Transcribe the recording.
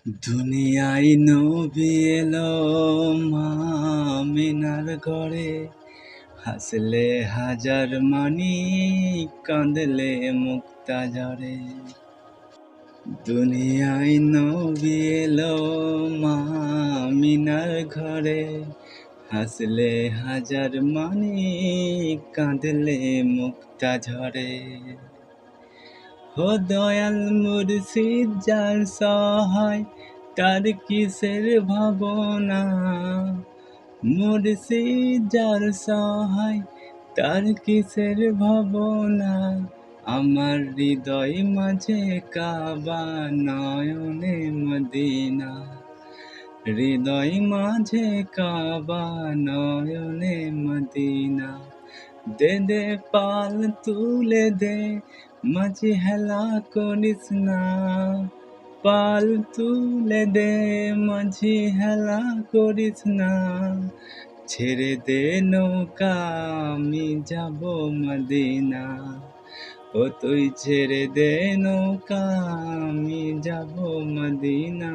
দুনিয়ায় নবী এলো মা আমিনার ঘরে, হাসলে হাজার মানি কাঁদলে মুক্তা ঝরে। দুনিয়ায় নবী এলো মা আমিনার ঘরে, হাসলে হাজার মানি কাঁদলে মুক্তা ঝরে। ও দয়াল মুর্শিদ যার সহায় তার কিসের ভাবনা, মুর্শিদ যার সহায় তার কিসের ভাবনা। আমার হৃদয় মাঝে কাবা নয়নে মদিনা, হৃদয় মাঝে কাবা নয়নে মদিনা। দে দে পাল তুলে দে মাঝি হেলা করিস না, পাল তুলে দে মাঝি হেলা করিস না। ছেড়ে দে নৌকা আমি যাব মদিনা, ও তুই ছেড়ে দে নৌকা আমি যাব মদিনা।